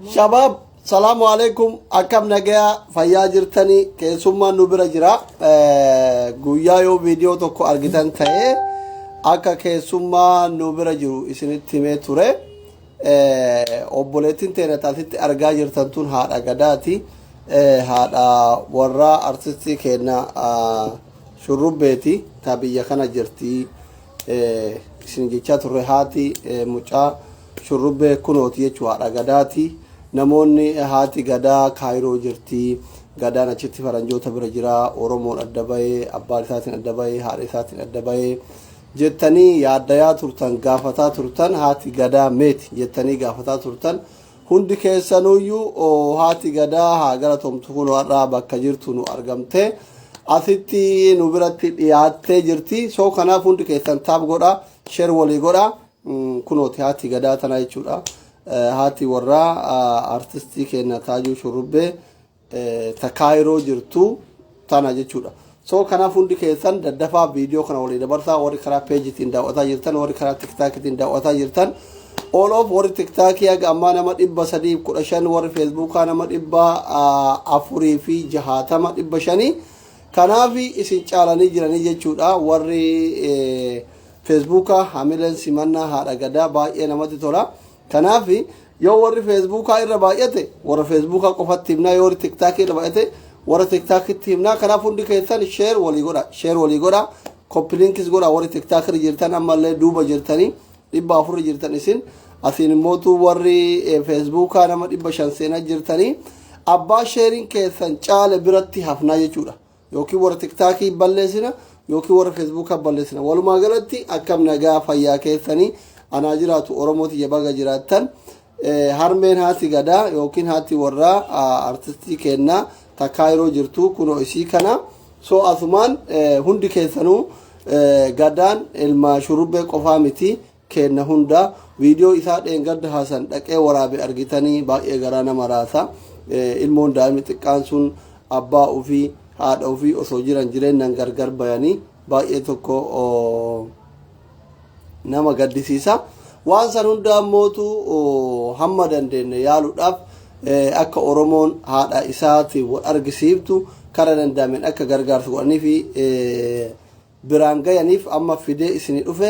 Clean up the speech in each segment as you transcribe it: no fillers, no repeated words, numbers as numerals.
شباب السلام عليكم أكم نجا فياجر تاني كيسوما نبرة جرا قويا يو فيديو توكو أرجتان تاي أكا كيسوما نبرة جرو إسنة تيمة توري أبولتين تينا تاسيت أرجع جرتان هاد أجداتي هاد ورا أرتستي كنا شروب بيتي تابي يخنا جرتي إسنة جيتشات رهاتي مچا شروب كنوتي يجوا أجداتي namoonni haati gadaa kaayiroo jirti gadaan achitti faranjoota bira jira oromoon adda bahee abbaan isaatiin adda bahee haadha isaatiin adda bahee jettanii yaaddayaa turtan gaafataa turtan haati gadaa meeti jettanii gaafataa turtan hundi keessanuyyuu haati gadaa haa galatomtu kun warraa bakka jirtu nu argamte asitti nu biratti dhiyaattee jirti soo kanaaf hundi keessan taab godha sheer walii godha kunooti haati gadaa tana jechuudha haati warra artistii kenna taajuu shurrubbee takaayiroo jirtu tana jechuudha soo kanaaf hundi keessan daddafaa viidiyoo kana walii dabarsaa warri karaa peejitiin daawwataa jirtan warri karaa tiktaakitiin daawwataa jirtan all of warri tiktaakii haga ammaa nama 315 warri feesbuukaa nama 465 kanaaf isin caalanii jiranii jechuudha warri feesbuukaa hamileen simannaa haadha gadaa baay'ee namatti tola kanafi yoo warri feesbuukaa irra baay'ate warra feesbuukaa qofatti himna yoo warri tiktaakii irra baay'ate warra tiktaakitti himna kanaaf hundi keessan sheer walii godha copy links godha warri tiktaakii irra jirtan ammallee duuba jirtanii 400 jirtan isin asiin immootu warri feesbuukaa nama 500 seenaa jirtanii abbaa sheeriin keessan caale biratti hafnaa jechuudha yookiin warra tiktaakii balleessina yookiin warra feesbuukaa balleessina walumaa galatti akkam nagaa fayyaa keessanii ana jiraatu oromooti yabaga jiraatan harmeen haati gadaa yookiin haati warra artistii kenna takaayiroo jirtu kuno isii kana soo asumaan hundi keessanuu gadaan ilma shurrubbee qofaa miti kenna hunda viidiyoo isaa dheengadda haasan dhaqee waraabe argitanii baay'ee garaa nama raasa ilmoon daa'imni xiqqaan sun abbaa ofii haadha ofii osoo jiran jireenyaan gargar bayanii baay'ee tokko nama gaddisiisa waan san hunda mootu hamma dandeenye yaaluudhaaf akka oromoon haadha isaati wal argisiiftu kara danda'ameen akka gargaarsa godhanii fi biraan gayaniif amma fidee isinii dhufe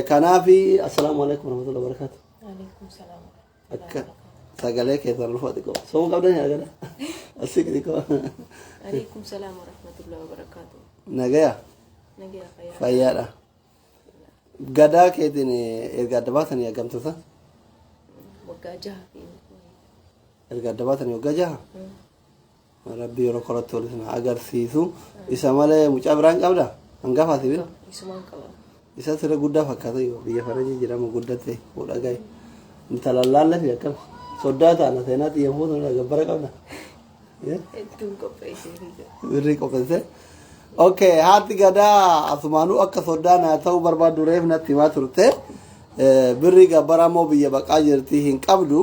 kanaafi assalaamu alaykum warahmatullahi wabarakatuh alaykum salaam akka sagalee keessan dhufa xiqqoo soo qabdan yaagada asii xiqqoo alaykum salaam warahmatullahi wabarakatuh nagaya fayyaadha gadaa keetiin erga adda baatanii argamtoota waggaa jaha erga adda baatanii waggaa jaha rabbi yeroo koratti waliin agarsiisu isa malee mucaa biraan qabda hangafaati bira isumaan qaba isa sirra guddaa fakkaata yoo biyya faranjii jedhamu guddate fuudha gahe intalallaalle fi akkam soddaa taana seenaa xiyyeeffatu gabbara qabda hedduun qopheessee birrii qopheessee okay haati gadaa asumaanuu akka soddaan haa ta'uu barbaadu reef natti himaa turte birrii gabbara moo biyya baqaa jirti hin qabdu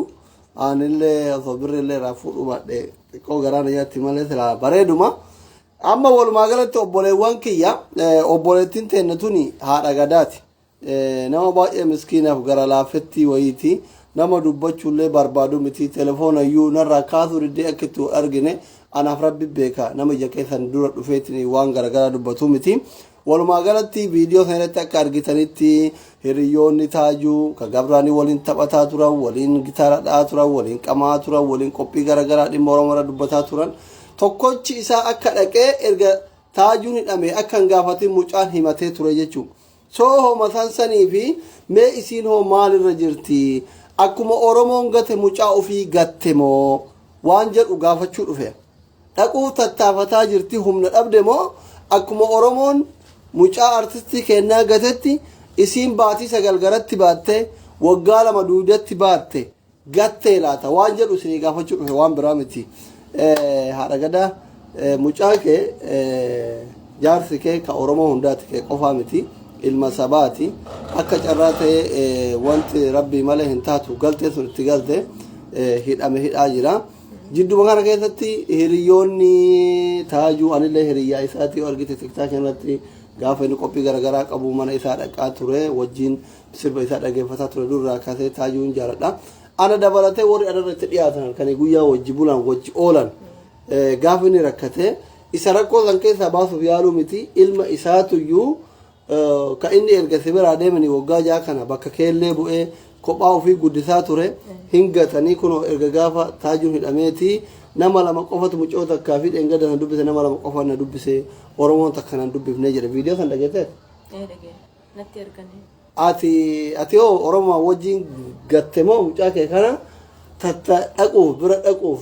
aanillee osoo birri illee irraa fuudhu baadhee xiqqoo garaan ijaatti malee silaa bareeduma amma walumaa galatti obboleewwan kiyya obboleettiin teenne tuni haadha gadaati nama baay'ee miskiinaaf gara laafetti wayiiti nama dubbachuullee barbaadu miti telefoona iyyuu narraa kaasuu diddee akka itti argine anaaf rabbi beeka nama ija keessan dura dhufeetiin waan garagaraa dubbatu miti walumaa galatti viidiyoo sanatti akka argitanitti hiriyoonni taajuu ka gabraanii waliin taphataa turan waliin gitaara dha'aa turan waliin qamaa turan waliin qophii garagaraa dhimma oromoo dubbataa turan tokkochi isaa akka dhaqee erga taajuun hidhame akka hin gaafatin mucaan himatee ture jechuun soo homa sansanii fi mee isiin hoo maalirra jirti akkuma oromoon gate mucaa ofii gatte moo waan jedhu gaafachuu dhufe dhaquuf tattaafataa jirti humna dhabde moo akkuma oromoon mucaa artistii kennaa gatetti isiin baatii sagalgaratti baatte waggaa 2 duudatti baatte gattee laata waan jedhu isinii gaafachuu dhufe waan biraa miti haadha gadaa mucaa kee jaarsi kee ka oromoo hundaati kee qofaa miti ilma sabaati akka carraa ta'e wanti rabbii malee hin taatu galtee sun itti galte hidhame hidhaa jira jidduma kana keessatti hiriyoonni taajuu anillee hiriyyaa isaatii argite tiktaak irratti gaafa inni qophii garagaraa qabu mana isaa dhaqaa ture wajjin sirba isaa dhageeffataa ture durraa kaasee taajuun jaaladha ana dabalatee warri adarratti dhiyaatan kan guyyaa wajji bulan wajji oolan gaafa inni rakkate isa rakkoo san keessaa baasuuf yaaluu miti ilma isaatuyyuu ka inni erga sibiraa deemanii waggaa jaa kana bakka keellee bu'ee kophaa ofii guddisaa ture hingatanii kunoo erga gaafa taajuun hidhameeti nama lama qofatu mucoo takkaa fi dheengadda na dubbise nama lama qofa na dubbise oromoon takka nan dubbifnee jedhe viidiyoo san dhageetee natti arganii ati hoo oromoo wajjin gatte moo mucaa kee kana dhaquuf bira dhaquuf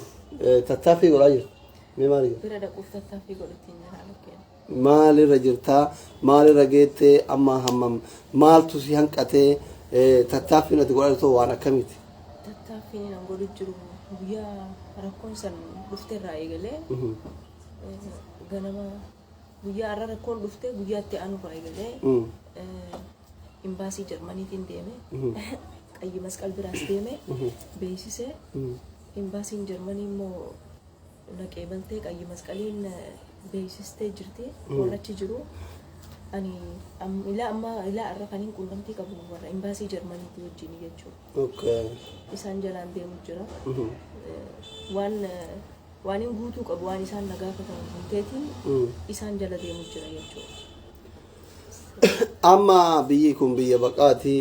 tattaaffii godhaa jirtu mee maali bira dhaquuf tattaaffii godhattiin jira alakkeen maalirra jirtaa maalirra geettee amma hammam maaltu si hanqatee tattaaffiin ati godhatoo waan akkamiiti tattaaffiin nan godhu jiru guyyaa rakkoon san dhufteerraa eegalee ganama guyyaa har'a rakkoon dhufte guyyaatti aanurraa eegalee imbaasii jarmaniitiin deeme qayyi masqal biraas deeme beeksise imbaasiin jarmanii immoo naqee baltee qayyi masqaliin beeksistee jirti warrachi jiru ani ilaa har'a kaniin quunnamtii qabu warra imbaasii jarmaniitii wajjin jechuudha isaan jalaan deemu jira waan hin guutuu qabu waan isaan na gaafatan hunteetiin isaan jala deemu jira jechuudha. Amma biyyi kun biyya baqaati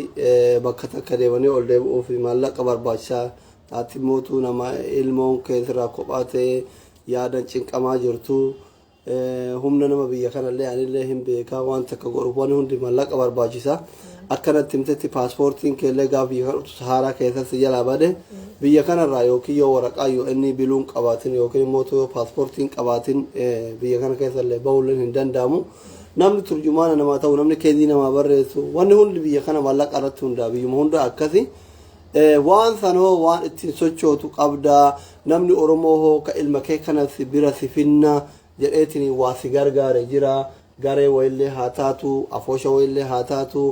bakka takka deemanii ol deebi'uuf maallaqa barbaachisaa ati mootuu nama ilmoon keessirraa kophaa ta'ee yaadan cinqamaa jirtu humna nama biyya kanallee anillee hin beekaa waan takka godhuuf waan hundi maallaqa barbaachisaa akkanatti himtetti paaspoortiin keellee gaafa biyya kana sahaaraa keessatti jalaa bade biyya kanarraa yookiin yoo waraqaa yoo inni biluun qabaatin yookiin immoo yoo paaspoortiin qabaatin biyya kana keessallee bahullee hin danda'amu. namni turjumaana namaa ta'u namni keezii namaa barreessu wanni hundi biyya kana maallaqa irratti hundaa biyyuma hunda akkasi waan sanoo waan ittiin sochootu qabdaa namni oromoo hoo ka ilma kee kanas bira si finna jedheetiin waa si gargaare jira garee wayillee haa taatu afoosha wayillee haa taatu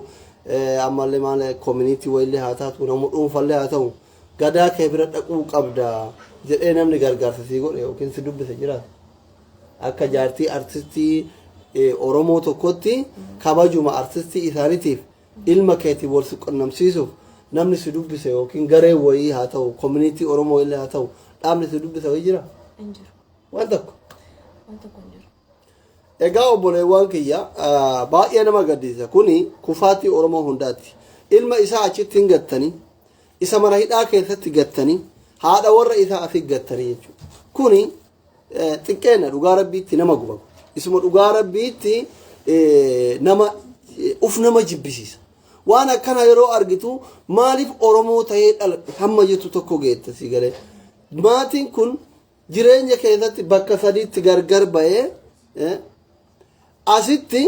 ammallee maal community wayillee haa taatu nama dhuunfallee haa ta'u gadaa kee bira dhaquu qabdaa jedhee namni gargaarsa si godhe yookiin si dubbise jira akka jaartii artistii oromoo tokkotti kabajuma artistii isaaniitiif ilma keetii wal si qunnamsiisuuf namni si dubbise yookiin garee wayii haa ta'u community oromoo illee haa ta'u dhaabni si dubbise wayii jira waan tokko egaa obboleewwan kiyya baay'ee nama gaddisiisa kuni kufaatii oromoo hundaati ilma isaa achitti hin gattanii isa mana hidhaa keessatti gattanii haadha warra isaa asii gattanii jechuudha kuni xiqqeenna dhugaa rabbiitti nama gubagu isuma dhugaa rabbiitti nama nama jibbisiisa waan akkana yeroo argitu maaliif oromoo ta'ee dhaladhe hamma jettu tokko geetta si galee maatiin kun jireenya keessatti bakka sadiitti gargar ba'ee asitti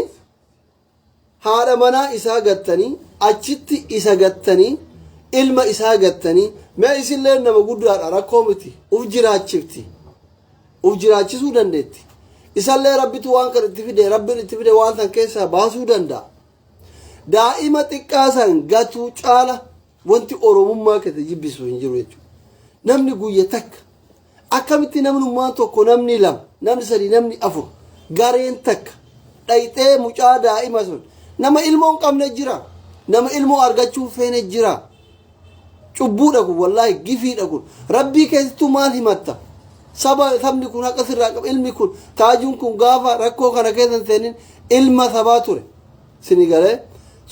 haadha manaa isaa gattanii achitti isa gattanii ilma isaa gattanii mee isinlee nama guddaadha rakkoo miti uf jiraachisuu dandeetti isallee rabbitu waan kan itti fide rabbiin itti fide waan san keessaa baasuu danda'a daa'ima xiqqaasan gatuu caala wanti oromummaa keessa jibbisu hin jiru jechuudha namni guyya takka akkamitti namnummaan tokko namni lama namni sadii namni afur gareen takka dhayxee mucaa daa'ima sun nama ilmoo hin qabne jira nama ilmoo argachuu feene jira cubbuudha kun wallaahi gifiidha kun rabbii keessattuu maal himatta sabni kun haqa sirraa qaba ilmi kun taajuun kun gaafa rakkoo kana keessa seenin ilma sabaa ture sini galee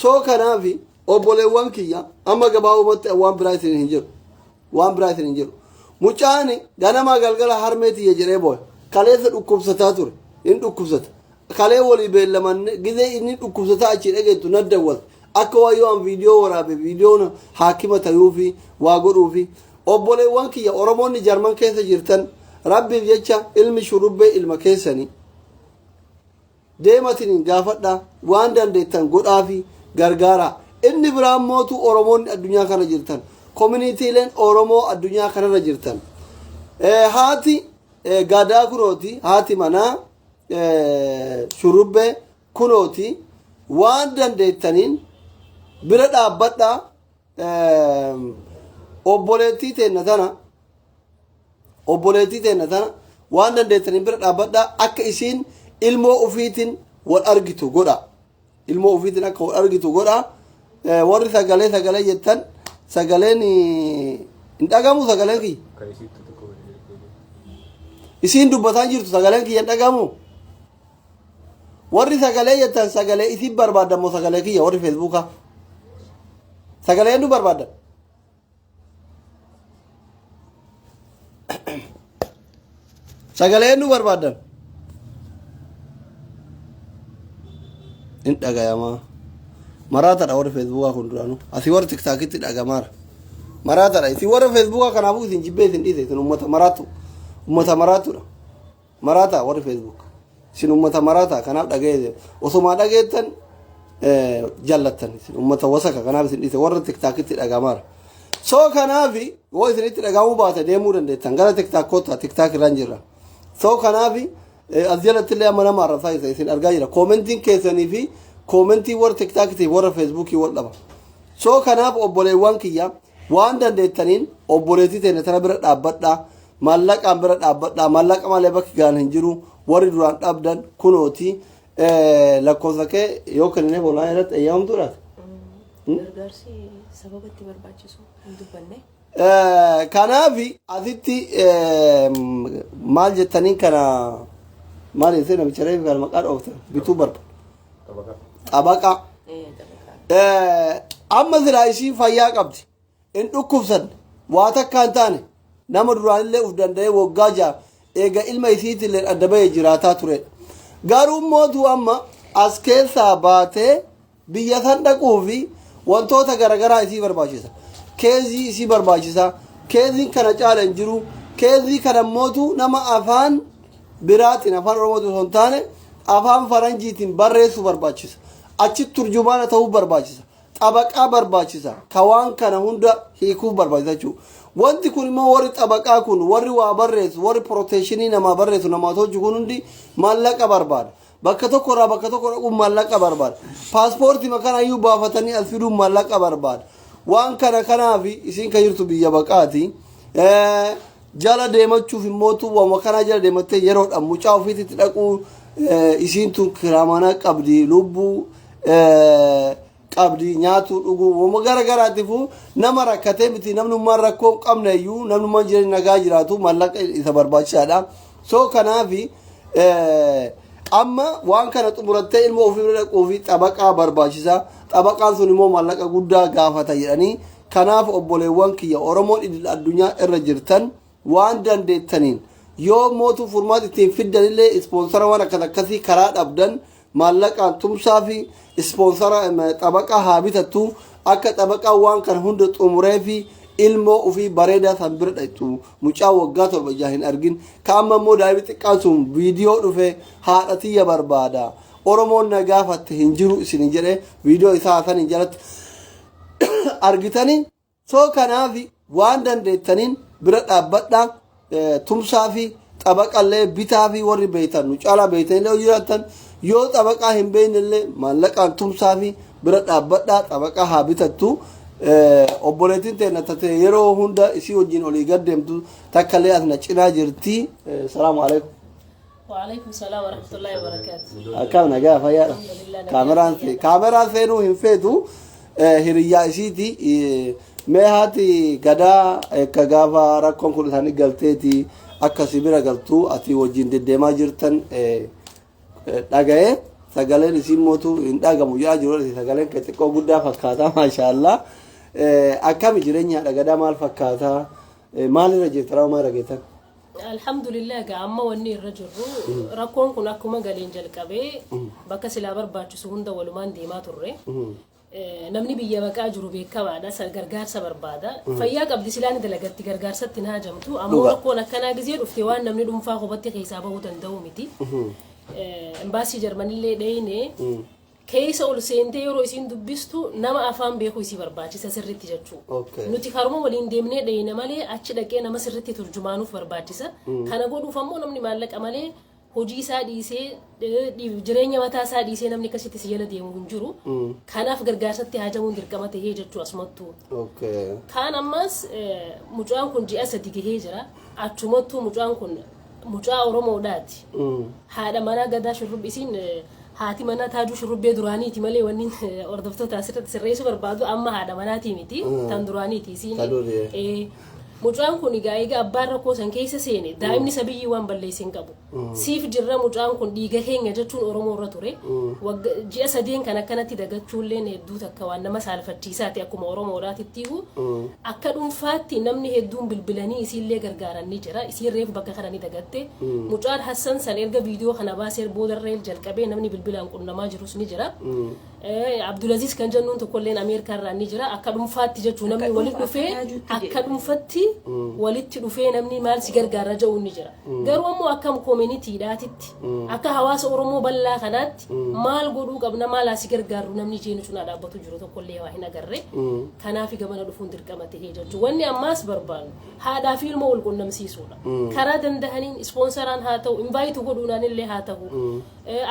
soo kanaafi obboleewwan kiyya amma gabaabumatti waan biraa isin hin jiru mucaani ganama galgala harmeetiyya jedhee booye kaleessa dhukkubsataa ture in dhukkubsata kalee walii beellamanne gizee inni dhukkubsataa achi dhageettu naddawwal akka wayyoo an viidiyoo waraabe viidiyoon haakima tayuufi waa godhuufi obboleewwan kiyya oromoonni jarman keessa jirtan rabbiif jecha ilmi shurubbee ilma keessanii deematiin gaafadha waan dandeettan godhaafi gargaara inni biraan mootu oromoonni addunyaa kana jirtan communityleen oromoo addunyaa kanarra jirtan haati gadaa kunooti haati manaa shurubbee kunooti waan dandeettaniin bira dhaabbadha obboleettii teenna tana waan dandeettaniin bira dhaabbadha akka isiin ilmoo ufiitiin wal argitu godha ilmoo ufiitiin akka wal argitu godha warri sagalee jettan sagaleen hin dhagamu sagaleen kiyya isiin dubbataan jirtu sagaleen kiyya hin dhagamu warri sagalee jettan sagalee isin barbaadan moo sagalee kiyya warri feesbuukaa sagalee nu barbaadan sagalee nu barbaadan hin dhagayamaa maraataadha warri feesbuukaa kun duraanuu asii warri tiktaakitti dhagamaara maraataadha isin warri feesbuukaa kanaafuu isin jibbee isin dhiise isin ummata maraatudha maraataa warri feesbuukaa isin ummata maraata kanaaf dhagee osuma dhageettan jallattan isin ummata wasaka kanaaf isin dhiise warra tiktaakitti dhagamaara soo kanaafi woo isinitti dhagamuu baate deemuu dandeettan gara tiktaakkoota tiktaak irraan jirra soo kanaafi as jalatti illee amma nama arrabsaa isa isin argaa jira koomentiin keessanii fi koomentii warra tiktaakitiif warra feesbuukii wal dhaba soo kanaaf obboleewwan kiyya waan dandeettaniin obboleetii teenne tana bira dhaabbadhaa maallaqaan bira dhaabbadhaa maallaqa malee bakki gaan hin jiru warri duraan dhabdan kunooti lakkoofsa kee yoo kennine bolaan irratti eeyyamamtuudha. Gargaarsi sababa itti barbaachisu hin dubbanne. Kanaafi asitti maal jettanii kana maal jettee namicha reefi kana maqaa dhooftan bituu barbaada. Xabaqaa. Amma silaa ishii fayyaa qabdi hin dhukkubsanne waa takka hin taane nama duraanillee uf danda'ee waggaa ja'a eega ilma isiitillee adda bahee jiraataa turedha. Garuu mootuu amma as keessaa baatee biyya san dhaquu fi wantoota garaagaraa isii barbaachisa. Keezii isii barbaachisa. Keeziin kana caala hin jiru. Keezii kana mootuu nama afaan biraatiin afaan oromootiin osoo hin taane afaan faranjiitiin barreessuu barbaachisa. Achitti turjumaana ta'uu barbaachisa. Xabaqaa barbaachisa. Ka waan kana hunda hiikuuf barbaachisa jechuudha. Wanti kun immoo warri xabaqaa kun warri waa barreessu warri pirooteeshinii namaa barreessu namaa tolchu kun hundi maallaqa barbaada. Bakka tokko irraa bakka tokko dhaquun maallaqa barbaada. Paaspoortii makana iyyuu baafatanii as fiduun maallaqa barbaada. Waan kana kanaafi isiin kan jirtu biyya baqaati. Jala deemachuuf immootu waan kanaa jala deemattee yeroodhaan mucaa ofiitti dhaquu isiin tun kiraamana qabdi lubbuu qabdi nyaatu dhuguu wama garagaraatiifuu nama rakkatee miti namnummaan rakkoo qabna iyyuu namnummaan jireenya nagaa jiraatu maallaqa isa barbaachisaadha. So kanaafi amma waan kana xumurattee ilma ofii bira dhaquu fi xabaqaa barbaachisa. Xabaqaan sun immoo maallaqa guddaa gaafata jedhanii kanaaf obboleewwan kiyya Oromoon idil addunyaa irra jirtan waan dandeettaniin yoo mootuu furmaata ittiin fiddanillee ispoonsara waan akkasii karaa dhabdan maallaqaan tumsaa fi ispoonsara xabaqaa haa bitattu akka xabaqaa waan kana hunda xumuree fi ilmoo ofii bareedaa san bira dhaqxu mucaa waggaa 7 hin argin ka amma immoo daa'imni xiqqaan sun viidiyoo dhufe haadha tiyya barbaada Oromoon na gaafatte hin jiru isin jedhe viidiyoo isaa san jalatti argitanii soo kanaaf waan dandeettaniin bira dhaabbadhaa tumsaa fi xabaqallee bitaa fi warri beeytan nu caalaa beeytanillee jiraatan yoo xabaqaa hin beeynillee maallaqaan tumsaa fi bira dhaabbadhaa xabaqaa haa bitattu. Obboleettiin teenya taatee yeroo hunda isii wajjin olii gad deemtu takkallee as na cinaa jirti. Salaamu alaikum. Waalaikum salaam warahmatullahi wabarakatuh. Akkam nagaa fayyaadha. Kaameraan seenuu hin feetu hiriyyaa isiiti. Mee haati gadaa akka gaafa rakkoon kun isaanii galteeti akka sibira galtuu ati wajjin deddeemaa jirtan dhaga'ee sagaleen isiin mootu hin dhagamu jedhaa jiru sagaleen kan xiqqoo guddaa fakkaata maashaallah. Akkami jireenya gadaa maal fakkaata maalirra jirta raawuma irra geettan? Alhamdulillah amma wanni irra jirru rakkoon kun akkuma galeen jalqabee bakka silaa barbaachisu hunda walumaan deemaa turre. Namni biyya baqaa jiru beekamaadha gargaarsa barbaada. Fayyaa qabdi silaan dalagatti gargaarsatti hin haajamtu ammoo rakkoon akkanaa gizee dhufte waan namni dhuunfaa kophaatti keessaa bahuu danda'u miti. Embaasii Jarmanillee dheyne keessa ol seentee yeroo isiin dubbistu nama afaan beeku isii barbaachisa sirriitti jechuudha. Nuti karuma waliin deemnee dheyne malee achi dhaqee nama sirriitti turjumaanuuf barbaachisa. Kana godhuuf ammoo namni maallaqa malee hojii isaa dhiisee jireenya mataa isaa dhiisee namni akkasitti si jala deemu hin jiru. Kanaaf gargaarsatti haajamuun dirqama ta'ee jechuu asumattuu. Kaan ammas mucaan kun ji'a 3 gahee jira. Achumattuu mucaan kun mucaa Oromoodhaati. Haadha manaa gadaa shurrubbi isiin haati manaa taajuu shurrubbee duraaniiti malee wanni hordoftoota asirratti sirreessuu barbaadu amma haadha manaatii miti tan duraaniiti isiin. mucaan kun egaa abbaan rakkoo san keessa seene daa'imni sabiyyii waan balleessin qabu siif jirra mucaan kun dhiiga keenya jechuun oromoo irra ture ji'a sadeen kan akkanatti dagachuulleen hedduu takka waan nama saalfachiisaati akkuma oromoodhaatittiihu akka dhuunfaatti namni hedduun bilbilanii isiillee gargaaranii jira isiin reefu bakka kananii dagatte mucaan Hassan san erga viidiyoo kana baasee boodarree jalqabee namni bilbilaan qunnamaa jirus ni jira Abdulaziz kan jennuun tokkolleen Ameerikaa irraa ni jira akka dhuunfaatti jechuun namni walitti dhufee akka dhuunfaatti walitti dhufee namni maal si gargaara jedhu ni jira garuu ammoo akkam communityidhaatitti akka hawaasa oromoo bal'aa kanaatti maal godhuu qabna maal si gargaaru namni jeenu sun dhaabbatu jiru tokkollee waa hin agarre kanaaf gamana dhufuun dirqama ta'ee jechuun wanni ammaas barbaadu haadhaa fi ilmoo wal qunnamsiisuudha karaa danda'aniin ispoonsaraan haa ta'u invite godhuudhaan illee haa ta'u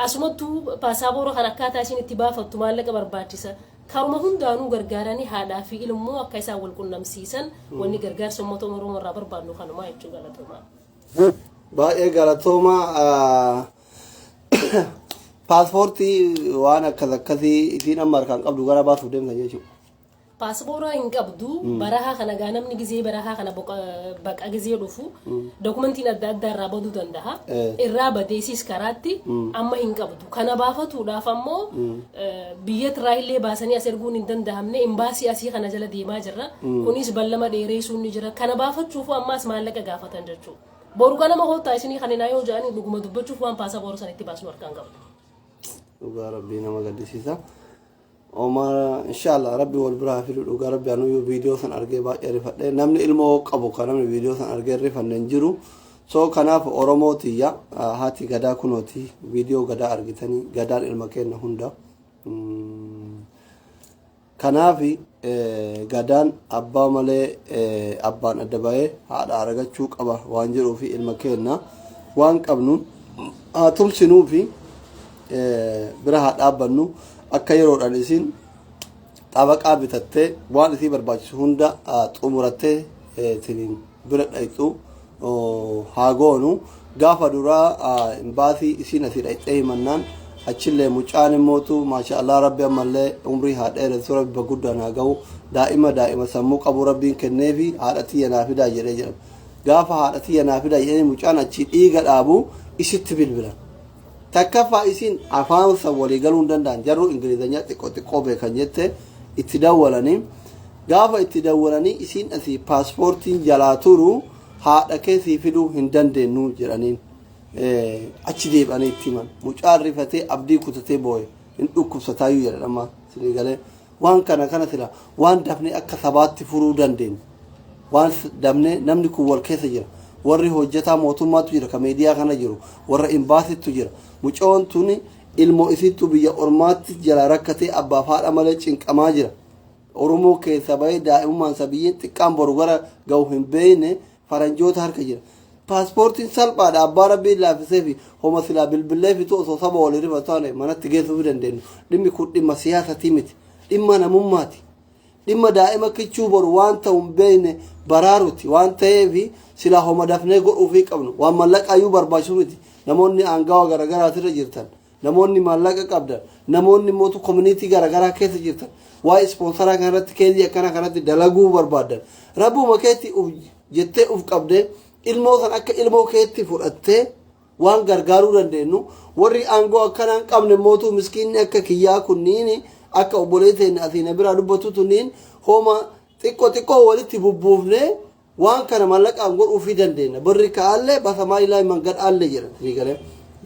asumattuu paasaabora kan akkaataa isin itti baafattu maallaqa barbaachisa karuma hundaanuu gargaaranii haadhaa fi ilmoo akka isaan wal qunnamsiisan wanni gargaarsa uummata oromoo irraa barbaadnu kanumaa jechuu galatoomaa. Baay'ee galatoomaa paaspoortii waan akkasii isiin amma harkaan qabdu gara baasuuf deemtan jechuudha. Paaspoora hin qabdu barahaa kana gaa namni gizee barahaa kana baqa gizee dhufu dokumentiin adda addaa irraa baduu danda'a irraa badeesis karaatti amma hin qabdu kana baafatuudhaaf ammoo biyya tiraayilee baasanii as erguun hin danda'amne imbaasii asii kana jala deemaa jirra kunis ballama dheereessuun ni jira kana baafachuuf ammaas maallaqa gaafatan jechuudha boru kana ma hoottaa isinii kana yoo jedhanii dhuguma dubbachuuf waan paasapoora sanitti baasnu harkaan qabdu. Dhugaa rabbii nama gaddisiisa. Omar inshallah rabbi wal biraa fi dhugaa rabbi anu yo video san argee baay'ee rifadhe namni ilmoo qabu kan namni video san argee rifanne jiru so kanaaf oromootiya haati gadaa kunooti video gadaa argitanii gadaan ilma kenna hunda kanaaf gadaan abbaa malee abbaan adda bahee haadha argachuu qaba waan jedhuu fi ilma kenna waan qabnu tumsinuu fi bira haa dhaabbannu akka yeroodhaan isin xabaqaa bitattee waan isii barbaachisu hunda xumurattee tiniin bira dhayxu haa goonu gaafa duraa imbaasii isiin asii dhayxee himannaan achillee mucaan immootu maasha Allah rabbi ammallee umrii haa dheeressu rabbi baguddaan haa ga'u daa'ima sammuu qabu rabbiin kenneefi haadha tiyya naa fidaa jedhee jedhama gaafa haadha tiyya naa fidaa jedhanii mucaan achi dhiiga dhaabu isitti bilbilan takkaffaa isin afaan san walii galuu hin danda'an jarru ingilizanyaa xiqqoo beekan jette itti dawwalanii gaafa itti dawwalanii isin asii paaspoortiin jalaa turu haadha keessii fiduu hin dandeenyu jedhaniin achi deebi'anii itti himan mucaan rifatee abdii kutatee boo'e hin dhukkubsataayyuu jedhama sinii galee waan kana sila waan dafnee akka sabaatti furuu dandeenyu waan dafnee namni kun wal keessa jira warri hojjetaa mootummaatu jira ka meediyaa kana jiru warra imbaasittu jira mucoon tuni ilmoo isittu biyya ormaatti jala rakkatee abbaaf haadha malee cinqamaa jira oromoo keessa bahee daa'imummaan sabiyyiin xiqqaan boru gara ga'u hin beekne faranjoota harka jira paaspoortiin salphaadha abbaa rabbiin laafisee fi homa silaa bilbilee fitu osoo saba walii rifataane manatti geessuu dandeenyu dhimmi kun dhimma siyaasatii miti dhimma namummaati dhimma daa'ima kichuu boru waan ta'u hin beekne baraaruti waan ta'eef sila homa dafnee godhuufii qabnu waan mallaqaayyuu barbaachisu miti namoonni aangawa garagaraatira jirtan namoonni mallaqa qabdan namoonni mootu community garagaraa keessa jirtan waa ispoonsaraa kanarratti keezii akkana kanatti dalaguu barbaadan rabbuma keetti jettee uf qabdee ilmoo san akka ilmoo keetti fudhattee waan gargaaruu dandeenyu warri aangoo akkanaa hin qabne mootu miskiinni akka kiyyaa kunniin akka obboleeteen asiina biraa dubbatu tunniin homa xiqqoo walitti bubbuufnee waan kana mallaqaan godhuufii dandeenya birri ka'allee basamaa ilaahi mangadhaallee jedhan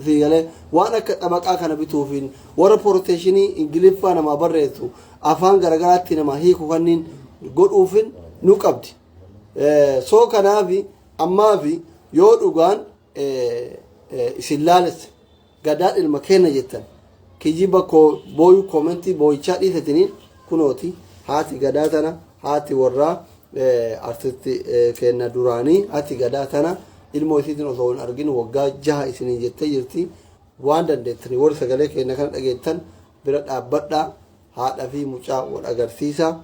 sigalee waan akka xabaqaa kana bituufiin warra proteeshinii ingiliffaa namaa barreessu afaan garagaraatti namaa hiiku kanniin godhuufin nu qabdi soo kanaafi ammaafi yoo dhugaan isin laalesse gadaan ilma kenna jettan kijiba booyu koomentii booyichaa dhiisatiniin kunooti haati gadaa tana haati warraa artisti kenna duraanii haati gadaa tana ilmoo isiitiin osoo hin argin waggaa 6 isiniin jettee jirti waan dandeettanii warri sagalee kenna kana dhageettan bira dhaabbadhaa haadha fi mucaa wal agarsiisa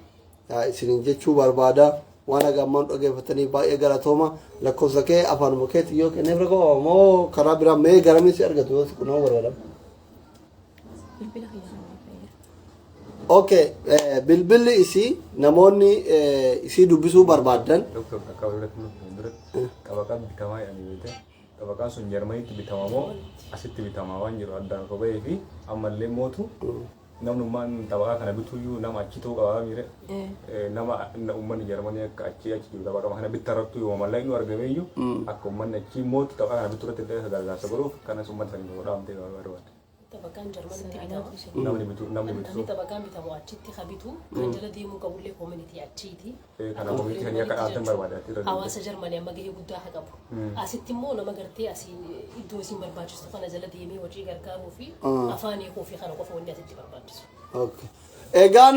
isiniin jechuu barbaada waan agammaan dhageeffatanii baay'ee galatooma lakkoofsa kee afaanuma keetti yoo kenneef rakoo moo karaa biraa mee garamiin si argatu yoo kunoo barbaadama. Okay, bilbilli isii namoonni isii dubbisuu barbaadan. Doktor akka biratti qabaqaan bitamaa jedhanii beekte qabaqaan sun Jarmaniitti bitamaa moo asitti bitamaa waan jiru addaan qabee fi ammallee mootu namnummaan qabaqaa kana bituyyuu nama achi ta'uu qabaa miire nama uummanni Jarmanii akka achi jiru qabaqaa kana bittarrattu yoo mallee nu argameeyyuu akka uummanni achi mootu qabaqaa kana biturratti illee gargaarsa godhuuf kanas uummata sanii godhaamtee barbaadde. Taphakaan Jarmaniitti bitamu. namni bitu Taphakaan bitamu achitti habitu kan jala deemuu qabullee koomunitii achiiti. kana koominitii kan akka dhaabtan barbaadatti Hawaasa Jarmanii amma gahee guddaa haa qabu. Asitti immoo nama gartee asii iddoo isin barbaachistu kana jala deemee hojii gargaaruu fi afaan hiikuu fi kana qofa wanni asitti barbaachisu. Okay. Egaan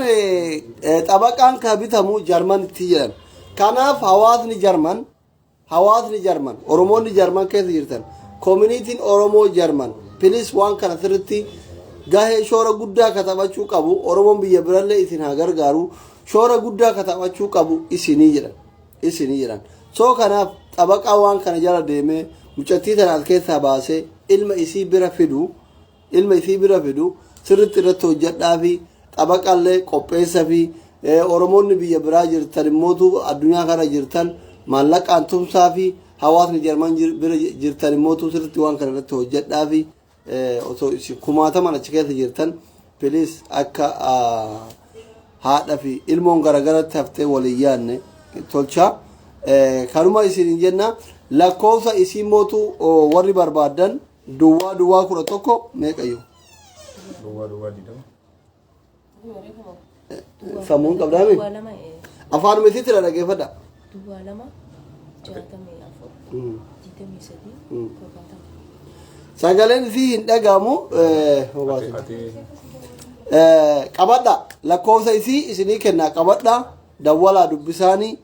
xabaqaan kan bitamu Jarmanitti jedhan. Kanaaf hawaasni Jarman, Oromoonni Jarman keessa jirtan, koominitiin Oromoo Jarman, pilis waan kana sirriitti gahee shoora guddaa katabachuu qabu. Oromoon biyya birallee isin haa gargaaru. Shoora guddaa katabachuu qabu isinii jedhan. So kanaaf xabaqaa waan kana jala deemee mucattii tana as keessaa baasee ilma isii bira fidu sirriitti irratti hojjedhaa fi xabaqallee qopheessa fi Oromoonni biyya biraa jirtan immootu addunyaa kana jirtan maallaqaan tumsaa fi hawaasni Jarman bira jirtan immootu sirriitti waan kana irratti hojjedhaa fi osoo isin kumaataman achi keessa jirtan pilis akka haadha fi ilmoon garagaratti haftee waliin yaadne tolchaa. Kanuma isin jenna lakkoofsa isii mootu warri barbaadan duwwaa 11 meeqayyo? duwwaa didama. Sammuun qabdaami? Afaan mitiitti dha dhageeffadha. 2 Sagaleen isii hin dhagahamu. Qabadha lakkoofsa isii isinii kennaa qabadha dawwalaa dubbisaanii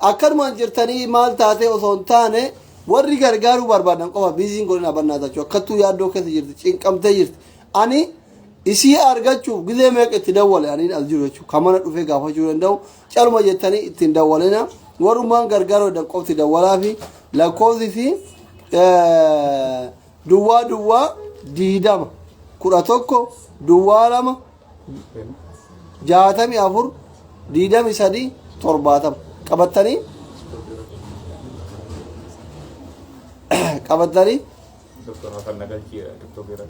akkanumaan jirtanii maal taatee osoo hin taane warri gargaaruu barbaadan qofa biiziin godhina bannaatachuu akkattuu yaaddoo keessa jirti cinqamtee jirti ani isii argachuuf gizee meeqa itti dawwale aniin as jiru jechuudha kan mana dhufee gaafachuu danda'u caluma jettanii ittiin dawwalina warrumaan gargaaruu danda'an qofti dawwalaa fi lakkoofsi fi duwwaa 20 11 duwwaa 2 64 23 70 qabattanii Doktor Hasan Nagalchi tiktok irratti